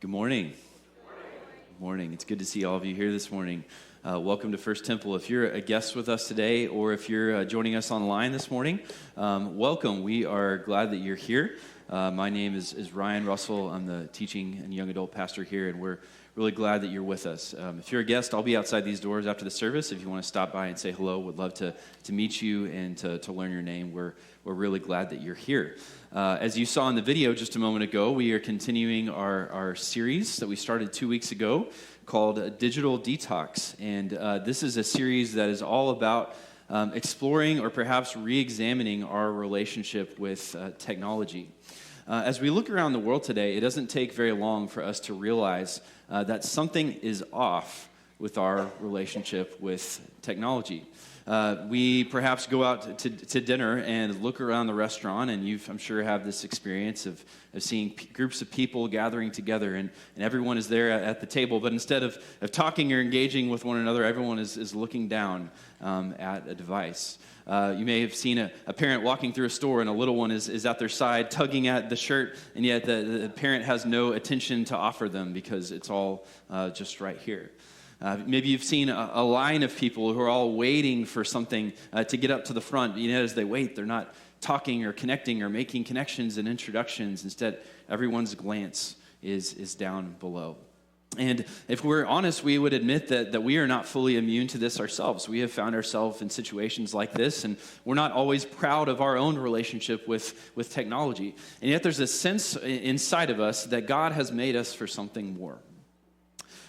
Good morning. Good morning. It's good to see all of you here this morning. Welcome to First Temple. If you're a guest with us today or if you're joining us online this morning, welcome. We are glad that you're here. My name is Ryan Russell. I'm the teaching and young adult pastor here, and we're really glad that you're with us. If you're a guest, I'll be outside these doors after the service. If you want to stop by and say hello, would love to meet you and to learn your name. We're really glad that you're here. As you saw in the video just a moment ago, we are continuing our series that we started 2 weeks ago called Digital Detox. And this is a series that is all about exploring or perhaps re-examining our relationship with technology. As we look around the world today, it doesn't take very long for us to realize that something is off with our relationship with technology. We perhaps go out to dinner and look around the restaurant, and you, I'm sure, have this experience of seeing groups of people gathering together, and everyone is there at the table, but instead of talking or engaging with one another, everyone is looking down at a device. You may have seen a parent walking through a store, and a little one is at their side tugging at the shirt, and yet the parent has no attention to offer them because it's all just right here. Maybe you've seen a line of people who are all waiting for something to get up to the front. You know, as they wait, they're not talking or connecting or making connections and introductions. Instead, everyone's glance is down below. And if we're honest, we would admit that we are not fully immune to this ourselves. We have found ourselves in situations like this, and we're not always proud of our own relationship with technology. And yet there's a sense inside of us that God has made us for something more.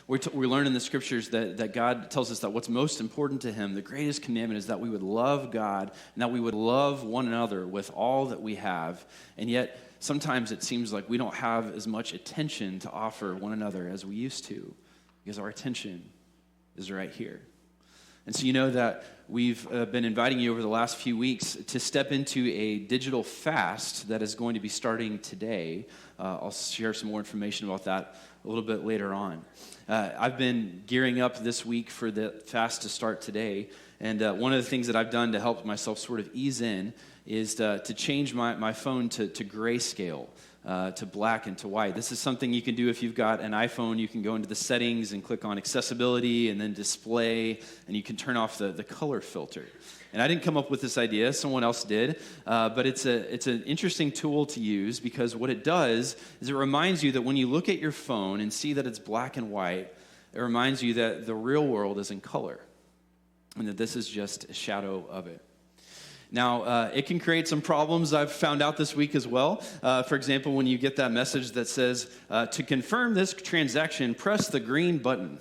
We learn in the scriptures that God tells us that what's most important to him, the greatest commandment, is that we would love God and that we would love one another with all that we have. And yet, sometimes it seems like we don't have as much attention to offer one another as we used to, because our attention is right here. And so you know that we've been inviting you over the last few weeks to step into a digital fast that is going to be starting today. I'll share some more information about that a little bit later on. I've been gearing up this week for the fast to start today, and one of the things that I've done to help myself sort of ease in is to change my phone to grayscale, to black and to white. This is something you can do if you've got an iPhone. You can go into the settings and click on accessibility and then display, and you can turn off the color filter. And I didn't come up with this idea, someone else did, but it's an interesting tool to use because what it does is it reminds you that when you look at your phone and see that it's black and white, it reminds you that the real world is in color and that this is just a shadow of it. Now, it can create some problems I've found out this week as well. For example, when you get that message that says, to confirm this transaction, press the green button.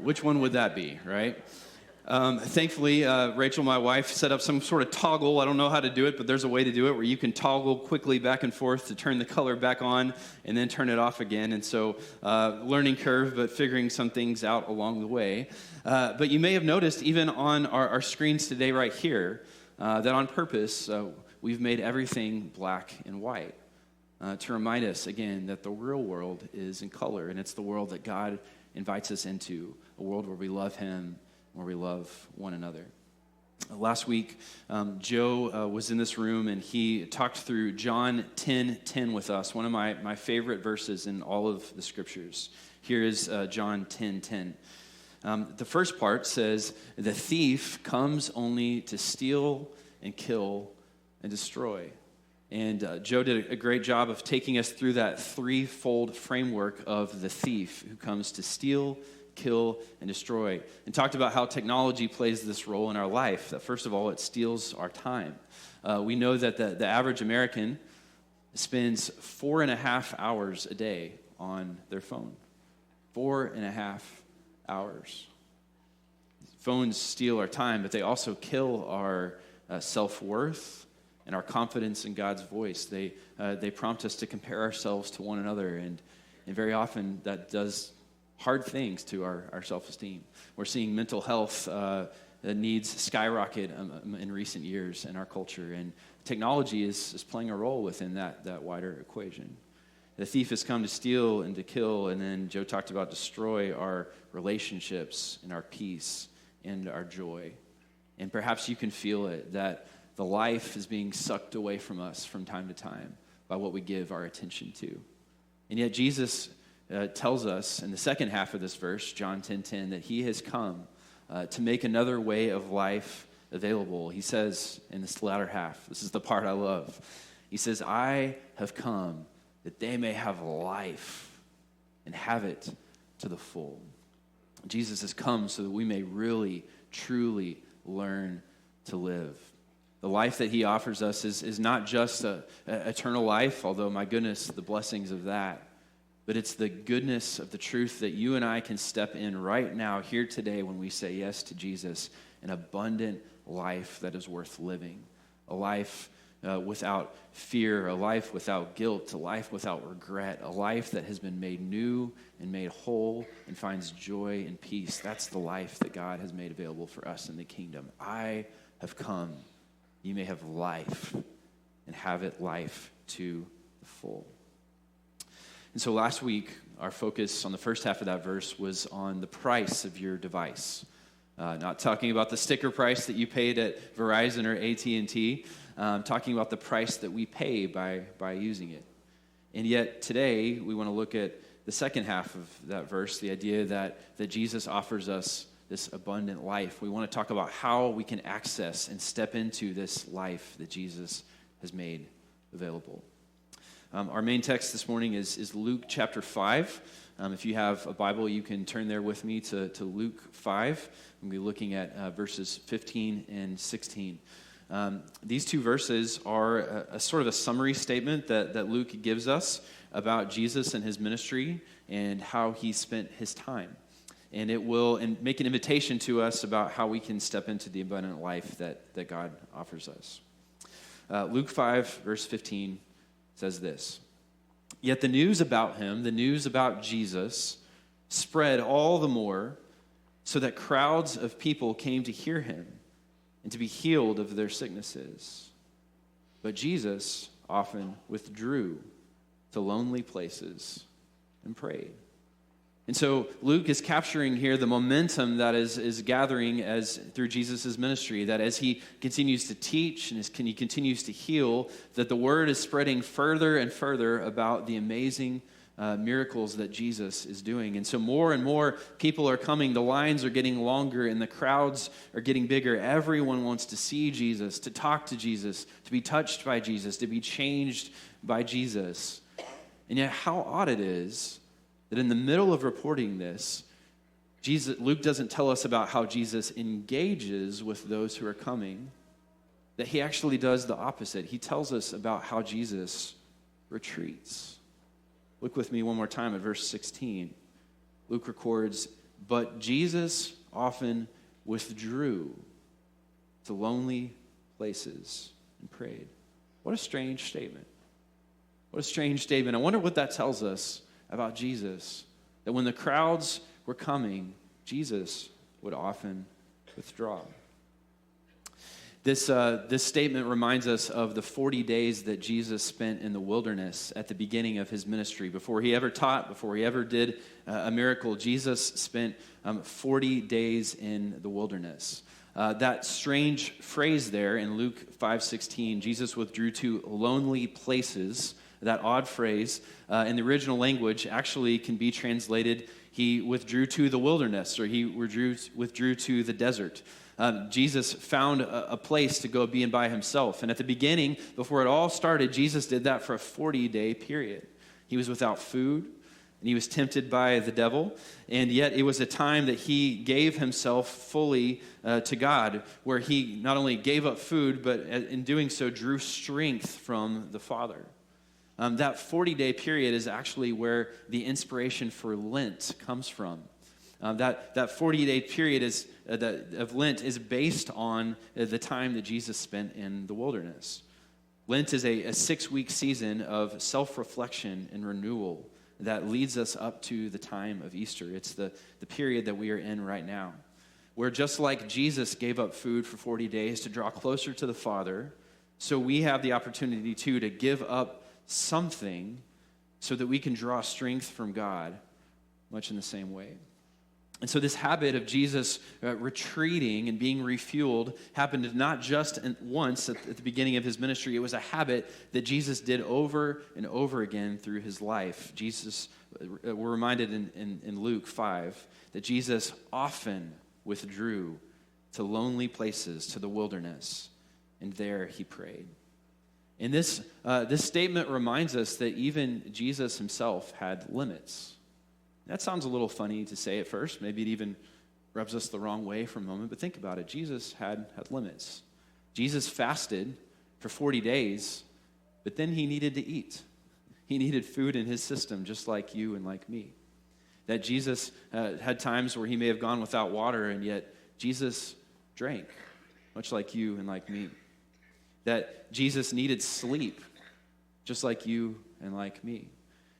Which one would that be, right? Thankfully, Rachel, my wife, set up some sort of toggle. I don't know how to do it, but there's a way to do it where you can toggle quickly back and forth to turn the color back on and then turn it off again. And so, learning curve, but figuring some things out along the way. But you may have noticed, even on our screens today right here, that on purpose, we've made everything black and white to remind us, again, that the real world is in color, and it's the world that God invites us into, a world where we love him, where we love one another. Last week, Joe was in this room, and he talked through John 10:10 with us, one of my favorite verses in all of the scriptures. Here is John 10:10. The first part says, "The thief comes only to steal and kill and destroy." And Joe did a great job of taking us through that threefold framework of the thief who comes to steal, kill, and destroy, and talked about how technology plays this role in our life. That first of all, it steals our time. We know that the average American spends 4.5 hours a day on their phone. 4.5 hours. Phones steal our time, but they also kill our self-worth and our confidence in God's voice. They prompt us to compare ourselves to one another, and very often that does hard things to our self-esteem. We're seeing mental health needs skyrocket in recent years in our culture, and technology is playing a role within that wider equation. The thief has come to steal and to kill, and then Joe talked about destroy our relationships and our peace and our joy. And perhaps you can feel it, that the life is being sucked away from us from time to time by what we give our attention to. And yet Jesus tells us in the second half of this verse, John 10:10, that he has come to make another way of life available. He says in this latter half, this is the part I love, he says, I have come that they may have life and have it to the full. Jesus has come so that we may really, truly learn to live. The life that he offers us is not just a eternal life, although my goodness, the blessings of that, but it's the goodness of the truth that you and I can step in right now, here today, when we say yes to Jesus, an abundant life that is worth living, a life without fear, a life without guilt, a life without regret, a life that has been made new and made whole and finds joy and peace. That's the life that God has made available for us in the kingdom. I have come, you may have life and have it life to the full. And so last week, our focus on the first half of that verse was on the price of your device. Not talking about the sticker price that you paid at Verizon or AT&T, talking about the price that we pay by using it. And yet today, we want to look at the second half of that verse, the idea that Jesus offers us this abundant life. We want to talk about how we can access and step into this life that Jesus has made available. Our main text this morning is Luke chapter 5. If you have a Bible, you can turn there with me to Luke 5. We'll be looking at verses 15 and 16. These two verses are a sort of a summary statement that Luke gives us about Jesus and his ministry and how he spent his time. And it will make an invitation to us about how we can step into the abundant life that God offers us. Luke 5, verse 15 says this, "Yet the news about him, the news about Jesus, spread all the more, so that crowds of people came to hear him and to be healed of their sicknesses. But Jesus often withdrew to lonely places and prayed." And so Luke is capturing here the momentum that is gathering through Jesus' ministry, that as he continues to teach and he continues to heal, that the word is spreading further and further about the amazing miracles that Jesus is doing. And so more and more people are coming, the lines are getting longer, and the crowds are getting bigger. Everyone wants to see Jesus, to talk to Jesus, to be touched by Jesus, to be changed by Jesus. And yet how odd it is that in the middle of reporting this, Luke doesn't tell us about how Jesus engages with those who are coming, that he actually does the opposite. He tells us about how Jesus retreats. Look with me one more time at verse 16. Luke records, "But Jesus often withdrew to lonely places and prayed." What a strange statement. What a strange statement. I wonder what that tells us about Jesus, that when the crowds were coming, Jesus would often withdraw. This statement reminds us of the 40 days that Jesus spent in the wilderness at the beginning of his ministry. Before he ever taught, before he ever did a miracle, Jesus spent 40 days in the wilderness. That strange phrase there in Luke 5:16, Jesus withdrew to lonely places. That odd phrase in the original language actually can be translated, he withdrew to the wilderness, or he withdrew to the desert. Jesus found a place to go be and by himself. And at the beginning, before it all started, Jesus did that for a 40-day period. He was without food, and he was tempted by the devil. And yet it was a time that he gave himself fully to God, where he not only gave up food, but in doing so drew strength from the Father. That 40-day period is actually where the inspiration for Lent comes from. That 40-day period of Lent is based on the time that Jesus spent in the wilderness. Lent is a 6-week season of self-reflection and renewal that leads us up to the time of Easter. It's the period that we are in right now, where just like Jesus gave up food for 40 days to draw closer to the Father, so we have the opportunity too to give up something so that we can draw strength from God, much in the same way. And so this habit of Jesus retreating and being refueled happened not just once at the beginning of his ministry. It was a habit that Jesus did over and over again through his life. We're reminded in Luke 5 that Jesus often withdrew to lonely places, to the wilderness, and there he prayed. And this statement reminds us that even Jesus himself had limits. That sounds a little funny to say at first. Maybe it even rubs us the wrong way for a moment, but think about it. Jesus had limits. Jesus fasted for 40 days, but then he needed to eat. He needed food in his system, just like you and like me. That Jesus had times where he may have gone without water, and yet Jesus drank, much like you and like me. That Jesus needed sleep, just like you and like me.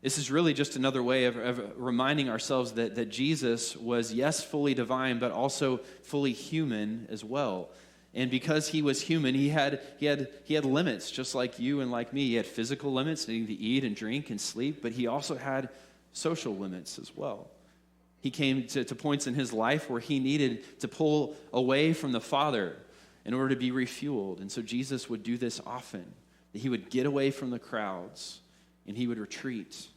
This is really just another way of reminding ourselves that Jesus was, yes, fully divine, but also fully human as well. And because he was human, he had limits, just like you and like me. He had physical limits, needing to eat and drink and sleep, but he also had social limits as well. He came to points in his life where he needed to pull away from the Father in order to be refueled. And so Jesus would do this often. That he would get away from the crowds, and he would retreat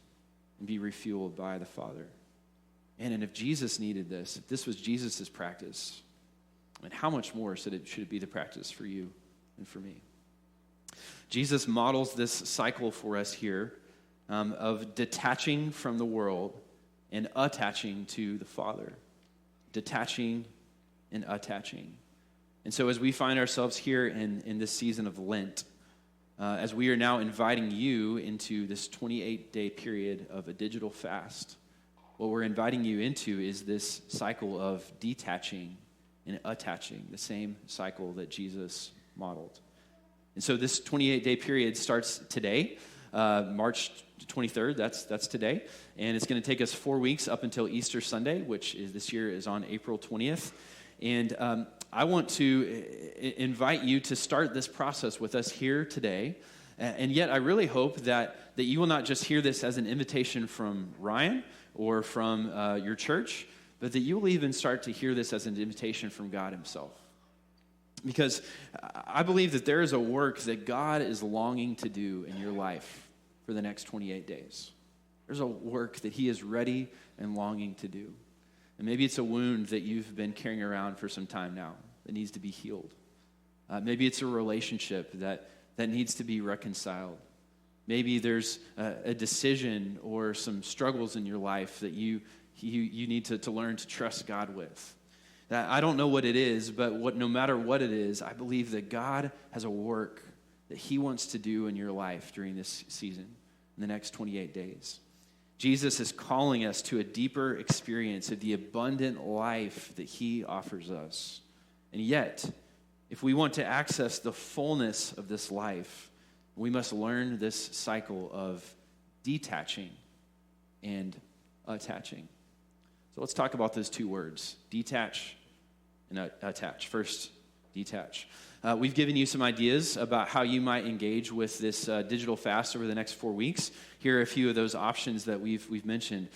and be refueled by the Father. And if Jesus needed this, if this was Jesus' practice, and how much more should it be the practice for you and for me? Jesus models this cycle for us here of detaching from the world and attaching to the Father. Detaching and attaching. And so as we find ourselves here in this season of Lent, as we are now inviting you into this 28-day period of a digital fast, what we're inviting you into is this cycle of detaching and attaching, the same cycle that Jesus modeled. And so this 28-day period starts today, March 23rd, that's today, and it's going to take us 4 weeks up until Easter Sunday, which this year is on April 20th. And I want to invite you to start this process with us here today. And yet I really hope that you will not just hear this as an invitation from Ryan or from your church, but that you will even start to hear this as an invitation from God himself. Because I believe that there is a work that God is longing to do in your life for the next 28 days. There's a work that he is ready and longing to do. And maybe it's a wound that you've been carrying around for some time now that needs to be healed. Maybe it's a relationship that needs to be reconciled. Maybe there's a decision or some struggles in your life that you need to learn to trust God with. I don't know what it is, but no matter what it is, I believe that God has a work that he wants to do in your life during this season, in the next 28 days. Jesus is calling us to a deeper experience of the abundant life that he offers us. And yet, if we want to access the fullness of this life, we must learn this cycle of detaching and attaching. So let's talk about those two words, detach and attach. First, detach. We've given you some ideas about how you might engage with this digital fast over the next 4 weeks. Here are a few of those options that we've mentioned.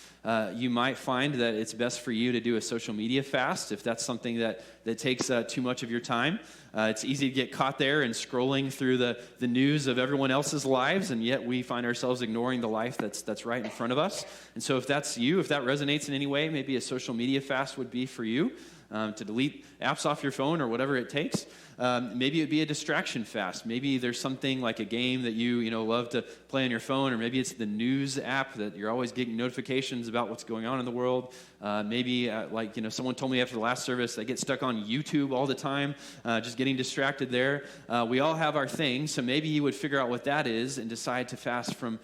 You might find that it's best for you to do a social media fast if that's something that takes too much of your time. It's easy to get caught there and scrolling through the news of everyone else's lives, and yet we find ourselves ignoring the life that's right in front of us. And so if that's you, if that resonates in any way, maybe a social media fast would be for you. To delete apps off your phone or whatever it takes. Maybe it would be a distraction fast. Maybe there's something like a game that you love to play on your phone, or maybe it's the news app that you're always getting notifications about what's going on in the world. Maybe someone told me after the last service, they get stuck on YouTube all the time, just getting distracted there. We all have our thing, so maybe you would figure out what that is and decide to fast from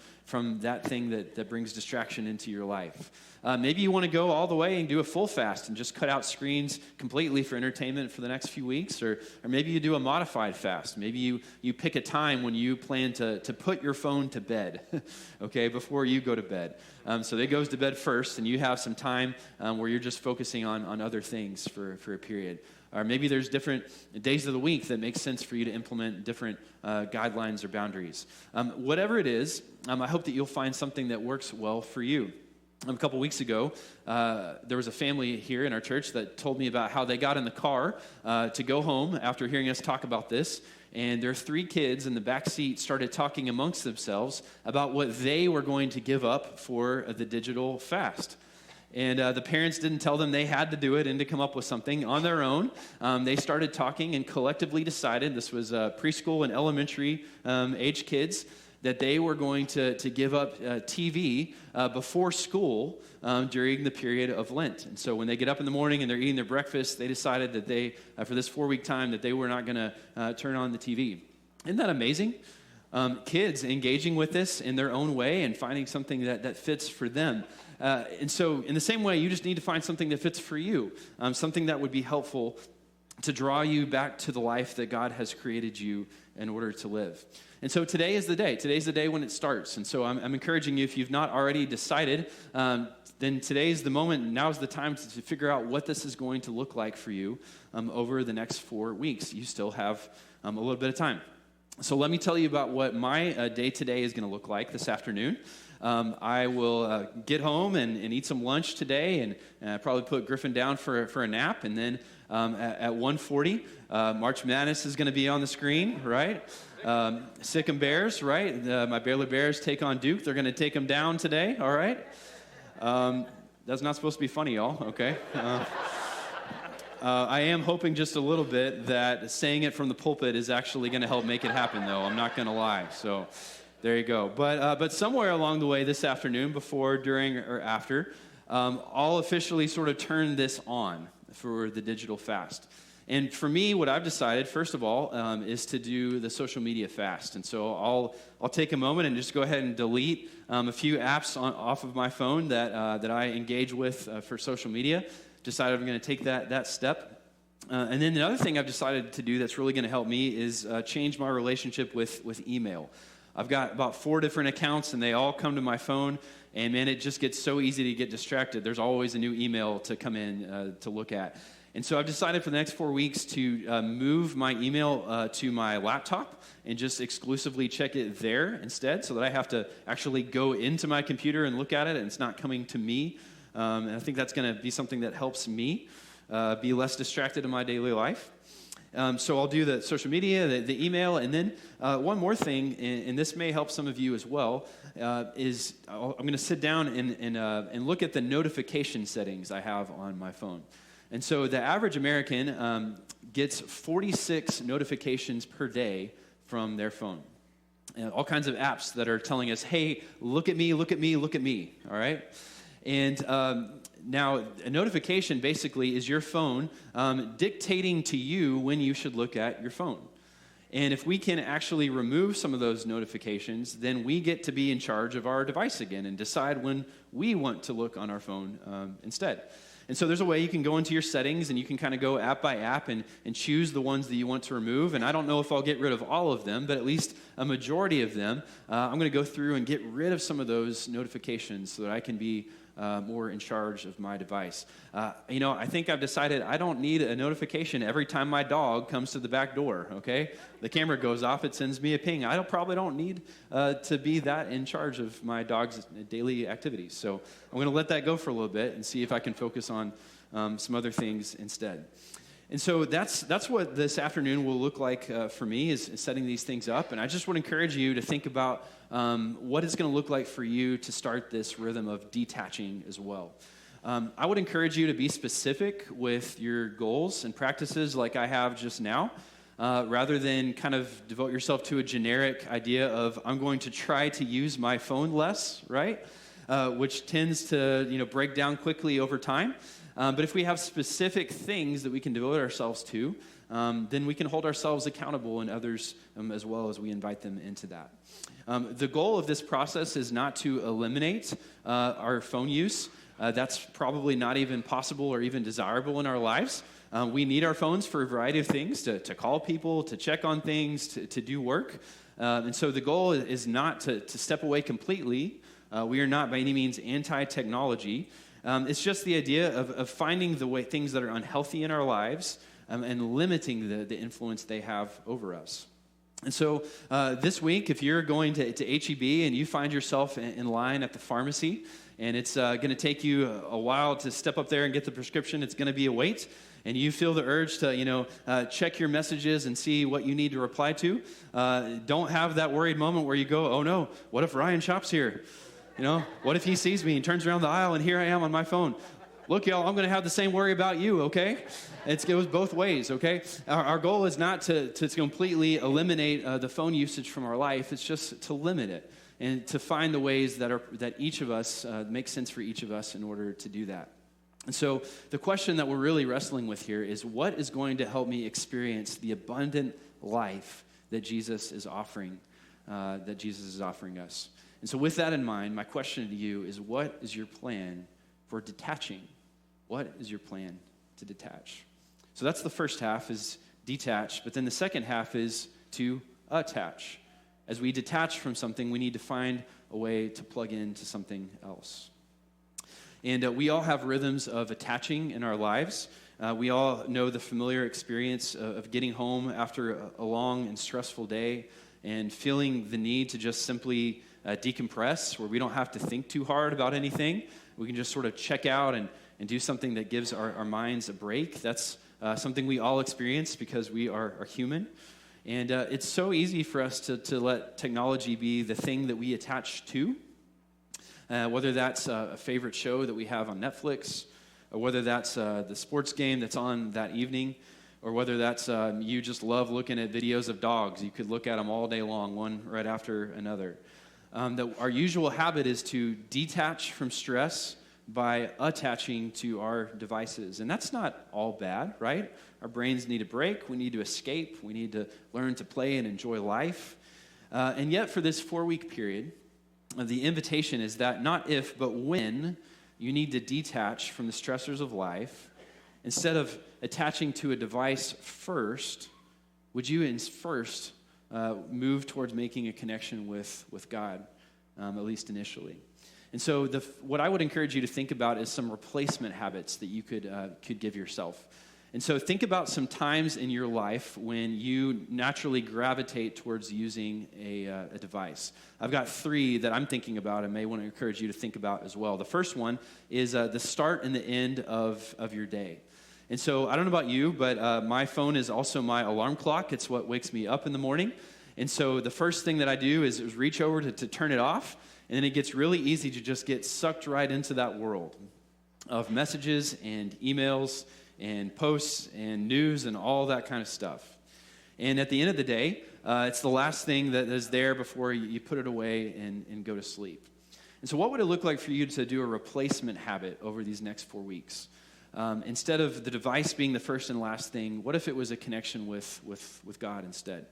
that thing that brings distraction into your life. Maybe you want to go all the way and do a full fast and just cut out screens completely for entertainment for the next few weeks, or maybe you do a modified fast. Maybe you pick a time when you plan to put your phone to bed, okay, before you go to bed. So it goes to bed first, and you have some time where you're just focusing on other things for a period. Or maybe there's different days of the week that make sense for you to implement different guidelines or boundaries. Whatever it is, I hope that you'll find something that works well for you. A couple weeks ago, there was a family here in our church that told me about how they got in the car to go home after hearing us talk about this. And their 3 kids in the back seat started talking amongst themselves about what they were going to give up for the digital fast. And the parents didn't tell them they had to do it and to come up with something on their own. They started talking and collectively decided, this was preschool and elementary age kids, that they were going to give up TV before school during the period of Lent. And so when they get up in the morning and they're eating their breakfast, they decided that they, for this 4-week time, that they were not going to turn on the TV. Isn't that amazing? Kids engaging with this in their own way and finding something that fits for them. And so in the same way, you just need to find something that fits for you, something that would be helpful to draw you back to the life that God has created you in order to live. And so today is the day. Today's the day when it starts. And so I'm encouraging you, if you've not already decided, then today's the moment. Now's the time to figure out what this is going to look like for you over the next 4 weeks. You still have a little bit of time. So let me tell you about what my day today is going to look like this afternoon. I will get home and eat some lunch today and probably put Griffin down for a nap. And then at 1:40, March Madness is going to be on the screen, right? Sick and Bears, right? My Baylor Bears take on Duke. They're going to take them down today, all right? That's not supposed to be funny, y'all, okay? I am hoping just a little bit that saying it from the pulpit is actually going to help make it happen, though. I'm not going to lie, so there you go. But somewhere along the way this afternoon, before, during, or after, I'll officially sort of turn this on for the digital fast. And for me, what I've decided, first of all, is to do the social media fast. And so I'll take a moment and just go ahead and delete a few apps off of my phone that I engage with for social media. Decided I'm going to take that step. And then the other thing I've decided to do that's really going to help me is change my relationship with email. I've got about 4 different accounts, and they all come to my phone. And, man, it just gets so easy to get distracted. There's always a new email to come in to look at. And so I've decided for the next 4 weeks to move my email to my laptop and just exclusively check it there instead, so that I have to actually go into my computer and look at it, and it's not coming to me. And I think that's going to be something that helps me be less distracted in my daily life. So I'll do the social media, the email, and then one more thing, and this may help some of you as well, is I'm going to sit down and look at the notification settings I have on my phone. And so the average American gets 46 notifications per day from their phone. And all kinds of apps that are telling us, hey, look at me, look at me, look at me, all right? And now, a notification basically is your phone dictating to you when you should look at your phone. And if we can actually remove some of those notifications, then we get to be in charge of our device again and decide when we want to look on our phone instead. And so there's a way you can go into your settings and you can kind of go app by app and choose the ones that you want to remove. And I don't know if I'll get rid of all of them, but at least a majority of them. I'm going to go through and get rid of some of those notifications so that I can be more in charge of my device. I think I've decided I don't need a notification every time my dog comes to the back door, okay? The camera goes off, it sends me a ping. I probably don't need to be that in charge of my dog's daily activities. So I'm going to let that go for a little bit and see if I can focus on some other things instead. And so that's what this afternoon will look like for me, is setting these things up. And I just would encourage you to think about what it's going to look like for you to start this rhythm of detaching as well. I would encourage you to be specific with your goals and practices like I have just now, rather than kind of devote yourself to a generic idea of I'm going to try to use my phone less, right? Which tends to break down quickly over time. But if we have specific things that we can devote ourselves to, then we can hold ourselves accountable and others as well as we invite them into that. The goal of this process is not to eliminate our phone use. That's probably not even possible or even desirable in our lives. We need our phones for a variety of things, to call people, to check on things, to do work. And so the goal is not to step away completely. We are not by any means anti-technology. It's just the idea of finding the way things that are unhealthy in our lives and limiting the influence they have over us. And so this week, if you're going to HEB and you find yourself in line at the pharmacy, and it's going to take you a while to step up there and get the prescription, it's going to be a wait, and you feel the urge to, check your messages and see what you need to reply to, don't have that worried moment where you go, oh no, what if Ryan shops here? What if he sees me and turns around the aisle and here I am on my phone? Look, y'all, I'm going to have the same worry about you, okay? It goes both ways, okay? Our goal is not to completely eliminate the phone usage from our life. It's just to limit it and to find the ways that each of us make sense for each of us in order to do that. And so the question that we're really wrestling with here is, what is going to help me experience the abundant life that Jesus is offering us? And so with that in mind, my question to you is, what is your plan for detaching? What is your plan to detach? So that's the first half, is detach, but then the second half is to attach. As we detach from something, we need to find a way to plug into something else. And we all have rhythms of attaching in our lives. We all know the familiar experience of getting home after a long and stressful day and feeling the need to just simply decompress, where we don't have to think too hard about anything. We can just sort of check out and do something that gives our minds a break. That's something we all experience because we are human. And it's so easy for us to let technology be the thing that we attach to, whether that's a favorite show that we have on Netflix, or whether that's the sports game that's on that evening, or whether that's you just love looking at videos of dogs. You could look at them all day long, one right after another. Our usual habit is to detach from stress by attaching to our devices. And that's not all bad, right? Our brains need a break. We need to escape. We need to learn to play and enjoy life. And yet for this 4-week period, the invitation is that not if, but when you need to detach from the stressors of life, instead of attaching to a device first, would you first move towards making a connection with God, at least initially? And so what I would encourage you to think about is some replacement habits that you could give yourself. And so think about some times in your life when you naturally gravitate towards using a device. I've got 3 that I'm thinking about and may want to encourage you to think about as well. The first one is the start and the end of your day. And so I don't know about you, but my phone is also my alarm clock. It's what wakes me up in the morning. And so the first thing that I do is reach over to turn it off, and then it gets really easy to just get sucked right into that world of messages and emails and posts and news and all that kind of stuff. And at the end of the day, it's the last thing that is there before you put it away and go to sleep. And so what would it look like for you to do a replacement habit over these next 4 weeks? Instead of the device being the first and last thing, what if it was a connection with God instead?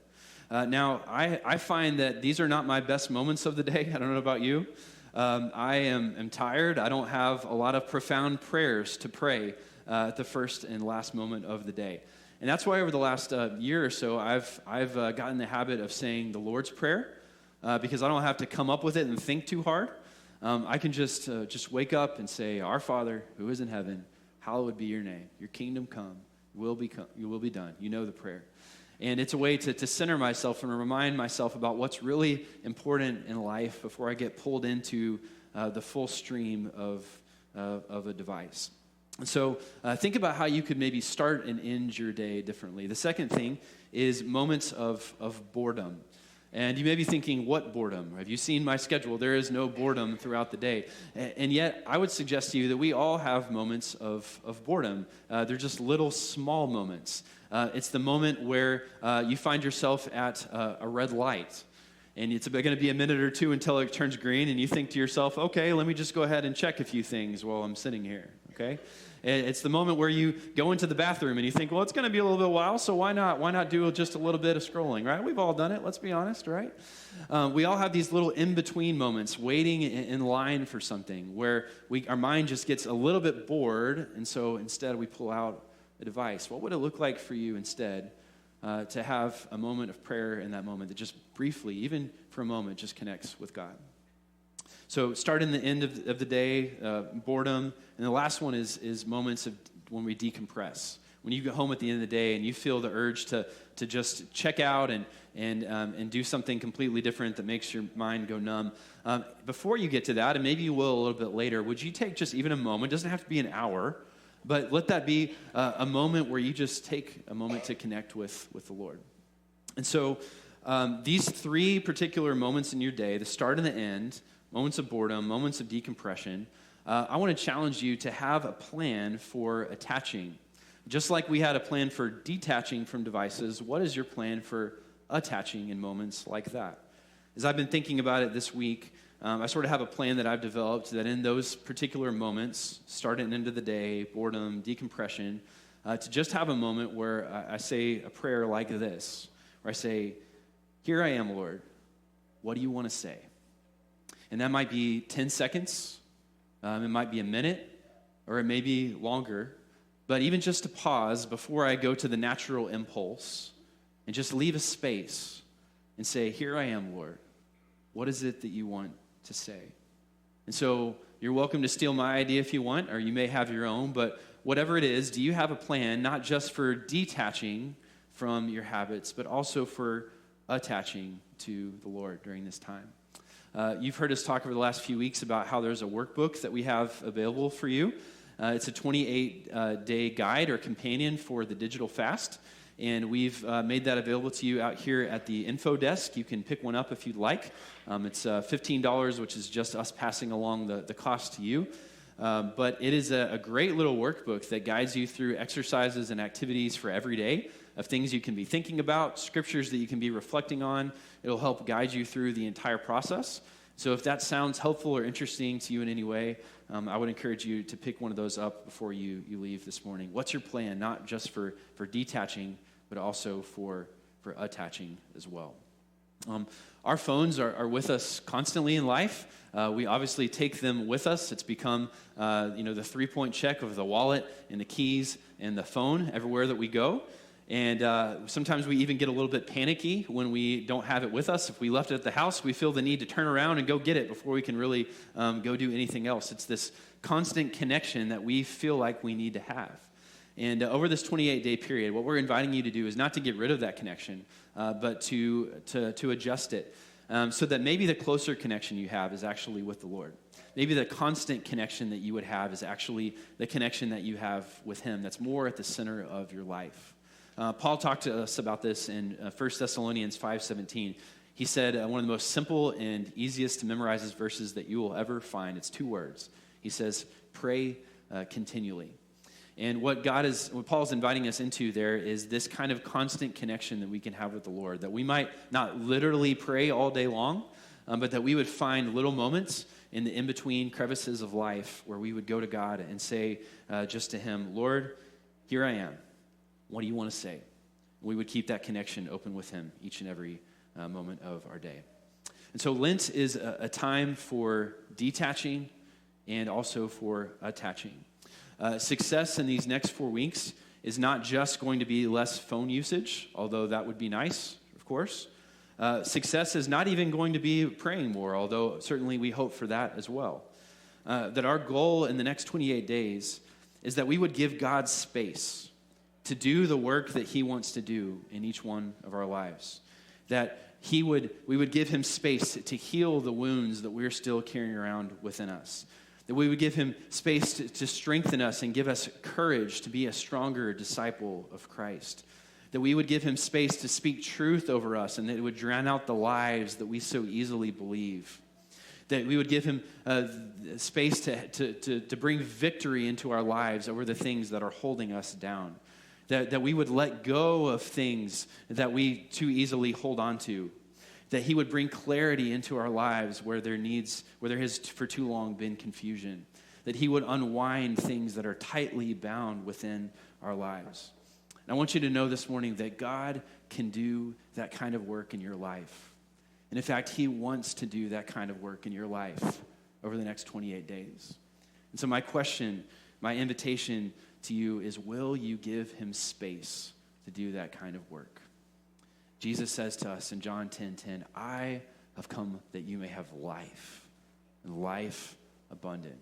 Now, I find that these are not my best moments of the day. I don't know about you. I am tired. I don't have a lot of profound prayers to pray at the first and last moment of the day. And that's why over the last year or so, I've gotten the habit of saying the Lord's Prayer because I don't have to come up with it and think too hard. I can just wake up and say, Our Father, who is in heaven, hallowed be your name. Your kingdom come, your will be done. You know the prayer. And it's a way to center myself and remind myself about what's really important in life before I get pulled into the full stream of a device. And so think about how you could maybe start and end your day differently. The second thing is moments of boredom. And you may be thinking, what boredom? Have you seen my schedule? There is no boredom throughout the day. And yet, I would suggest to you that we all have moments of boredom. They're just little small moments. It's the moment where you find yourself at a red light. And it's going to be a minute or two until it turns green. And you think to yourself, okay, let me just go ahead and check a few things while I'm sitting here. Okay? It's the moment where you go into the bathroom and you think, well, it's going to be a little bit while, so why not do just a little bit of scrolling, right? We've all done it, let's be honest, right? We all have these little in-between moments waiting in line for something where our mind just gets a little bit bored, and so instead we pull out a device. What would it look like for you instead to have a moment of prayer in that moment that just briefly, even for a moment, just connects with God? So start in the end of the day, boredom. And the last one is moments of when we decompress, when you go home at the end of the day and you feel the urge to just check out and do something completely different that makes your mind go numb. Before you get to that, and maybe you will a little bit later, would you take just even a moment? It doesn't have to be an hour, but let that be a moment where you just take a moment to connect with the Lord. And so these three particular moments in your day, the start and the end, moments of boredom, moments of decompression, I want to challenge you to have a plan for attaching. Just like we had a plan for detaching from devices, what is your plan for attaching in moments like that? As I've been thinking about it this week, I sort of have a plan that I've developed that in those particular moments, start and end of the day, boredom, decompression, to just have a moment where I say a prayer like this, where I say, "Here I am, Lord. What do you want to say?" And that might be 10 seconds, it might be a minute, or it may be longer. But even just to pause before I go to the natural impulse and just leave a space and say, "Here I am, Lord. What is it that you want to say?" And so you're welcome to steal my idea if you want, or you may have your own, but whatever it is, do you have a plan not just for detaching from your habits, but also for attaching to the Lord during this time? You've heard us talk over the last few weeks about how there's a workbook that we have available for you. It's a 28-day guide or companion for the digital fast, and we've made that available to you out here at the info desk. You can pick one up if you'd like. It's $15, which is just us passing along the cost to you. But it is a great little workbook that guides you through exercises and activities for every day of things you can be thinking about, scriptures that you can be reflecting on. It'll help guide you through the entire process. So if that sounds helpful or interesting to you in any way, I would encourage you to pick one of those up before you leave this morning. What's your plan, not just for detaching, but also for attaching as well? Our phones are with us constantly in life. We obviously take them with us. It's become the three-point check of the wallet and the keys and the phone everywhere that we go. And sometimes we even get a little bit panicky when we don't have it with us. If we left it at the house, we feel the need to turn around and go get it before we can really go do anything else. It's this constant connection that we feel like we need to have. And over this 28-day period, what we're inviting you to do is not to get rid of that connection, but to adjust it so that maybe the closer connection you have is actually with the Lord. Maybe the constant connection that you would have is actually the connection that you have with Him that's more at the center of your life. Paul talked to us about this in 1 Thessalonians 5:17. He said one of the most simple and easiest to memorize verses that you will ever find. It's 2 words. He says, "Pray continually." And what Paul's inviting us into there is this kind of constant connection that we can have with the Lord, that we might not literally pray all day long, but that we would find little moments in the in-between crevices of life where we would go to God and say just to Him, "Lord, here I am. What do you want to say?" We would keep that connection open with Him each and every moment of our day. And so Lent is a time for detaching and also for attaching. Success in these next 4 weeks is not just going to be less phone usage, although that would be nice, of course. Success is not even going to be praying more, although certainly we hope for that as well. That our goal in the next 28 days is that we would give God space to do the work that He wants to do in each one of our lives. That we would give Him space to heal the wounds that we're still carrying around within us. That we would give Him space to strengthen us and give us courage to be a stronger disciple of Christ. That we would give Him space to speak truth over us and that it would drown out the lies that we so easily believe. That we would give Him space to bring victory into our lives over the things that are holding us down. That we would let go of things that we too easily hold on to. That He would bring clarity into our lives where there has for too long been confusion. That He would unwind things that are tightly bound within our lives. And I want you to know this morning that God can do that kind of work in your life. And in fact, He wants to do that kind of work in your life over the next 28 days. And so my question, my invitation to you is, will you give Him space to do that kind of work? Jesus says to us in John 10:10, "I have come that you may have life, and life abundant."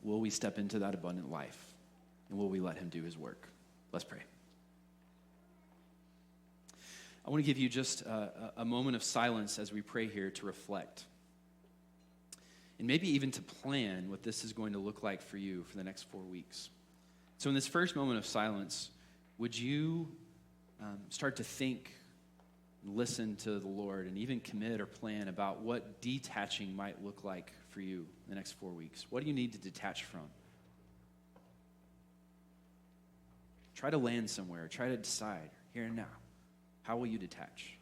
Will we step into that abundant life? And will we let Him do His work? Let's pray. I want to give you just a moment of silence as we pray here to reflect. And maybe even to plan what this is going to look like for you for the next 4 weeks. So in this first moment of silence, would you start to think, listen to the Lord, and even commit or plan about what detaching might look like for you in the next 4 weeks? What do you need to detach from? Try to land somewhere. Try to decide here and now. How will you detach?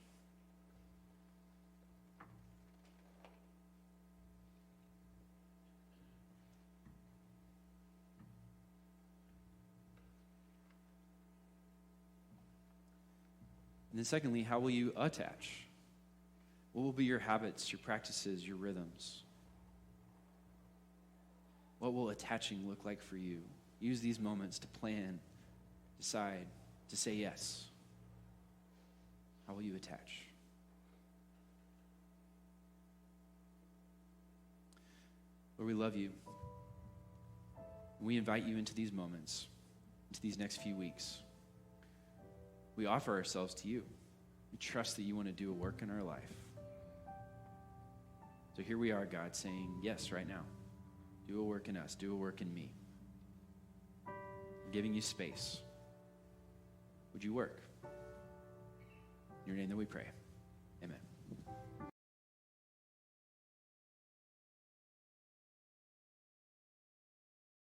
And then secondly, how will you attach? What will be your habits, your practices, your rhythms? What will attaching look like for you? Use these moments to plan, decide, to say yes. How will you attach? Lord, we love you. We invite you into these moments, into these next few weeks. We offer ourselves to you. We trust that you want to do a work in our life. So here we are, God, saying yes right now. Do a work in us. Do a work in me. We're giving you space. Would you work? In your name that we pray.